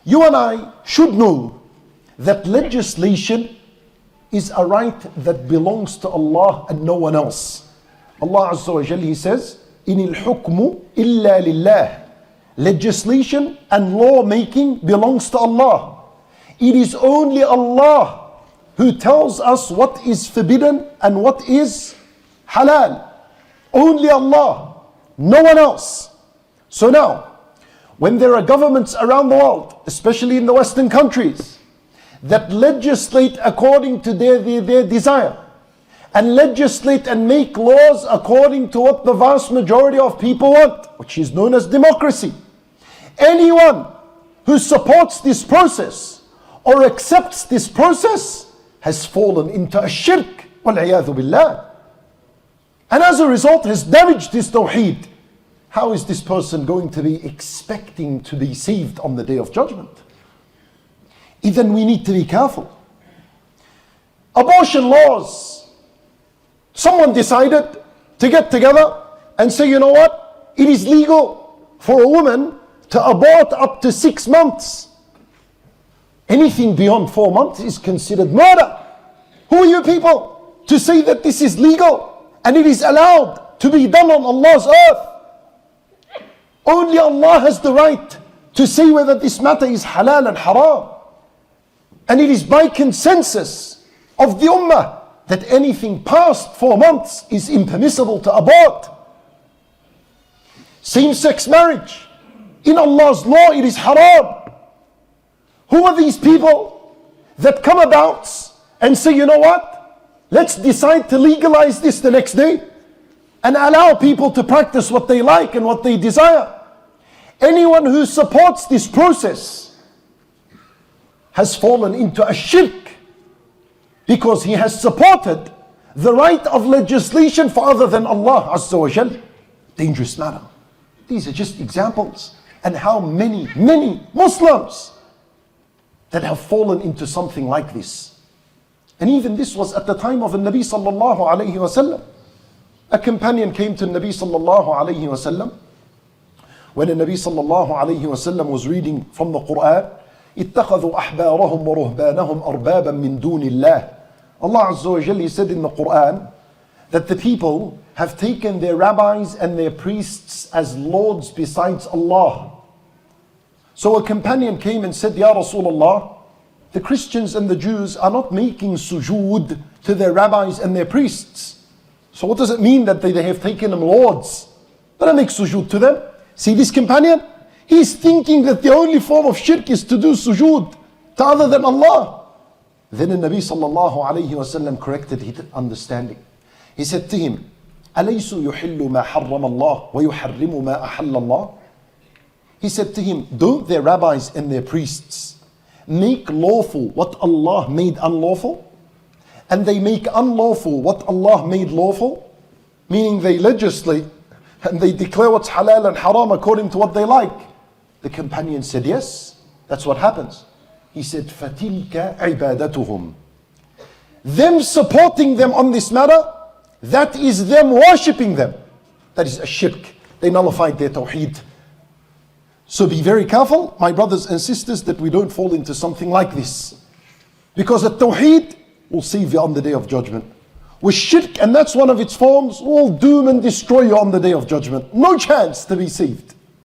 You and I should know that legislation is a right that belongs to Allah and no one else. Allah Azza wa Jal, He says, إِنِ الْحُكْمُ إِلَّا لِلَّهِ. Legislation and lawmaking belongs to Allah. It is only Allah who tells us what is forbidden and what is halal. Only Allah, no one else. So now, when there are governments around the world, especially in the Western countries, that legislate according to their desire, and legislate and make laws according to what the vast majority of people want, which is known as democracy. Anyone who supports this process or accepts this process has fallen into a shirk, wal-'iyadhu billah. And as a result has damaged his Tawheed. How is this person going to be expecting to be saved on the Day of Judgment? Even we need to be careful. Abortion laws. Someone decided to get together and say, you know what? It is legal for a woman to abort up to 6 months. Anything beyond 4 months is considered murder. Who are you people to say that this is legal and it is allowed to be done on Allah's earth? Only Allah has the right to say whether this matter is halal and haram. And it is by consensus of the ummah that anything past 4 months is impermissible to abort. Same-sex marriage, in Allah's law it is haram. Who are these people that come about and say, you know what? Let's decide to legalize this the next day and allow people to practice what they like and what they desire. Anyone who supports this process has fallen into a shirk because he has supported the right of legislation for other than Allah Azza wa Jal. Dangerous matter. These are just examples, and how many Muslims that have fallen into something like this. And even this was at the time of the Nabi sallallahu alayhi wasallam. A companion came to the Nabi sallallahu alayhi wasallam when the Nabi sallallahu alayhi wasallam was reading from the Quran. اتخذوا أحبارهم ورهبانهم أربابا من دون الله. Allah Azza wa Jalla said in the Quran that the people have taken their rabbis and their priests as lords besides Allah. So a companion came and said, Ya Rasulullah, the Christians and the Jews are not making sujood to their rabbis and their priests. So what does it mean that they have taken them lords? They don't make sujood to them. See this companion? He's thinking that the only form of shirk is to do sujood to other than Allah. Then the Nabi sallallahu alayhi wasallam corrected his understanding. He said to him, أَلَيْسُ يُحِلُّ مَا حَرَّمَ اللَّهُ وَيُحَرِّمُ مَا أَحَلَّ اللَّهُ. He said to him, don't their rabbis and their priests make lawful what Allah made unlawful? And they make unlawful what Allah made lawful? Meaning they legislate and they declare what's halal and haram according to what they like. The companion said, yes, that's what happens. He said, فَتِلْكَ عِبَادَتُهُمْ. Them supporting them on this matter, that is them worshipping them. That is a shirk. They nullified their Tawheed. So be very careful, my brothers and sisters, that we don't fall into something like this. Because at Tawheed will save you on the Day of Judgment. With shirk, and that's one of its forms, will doom and destroy you on the Day of Judgment. No chance to be saved.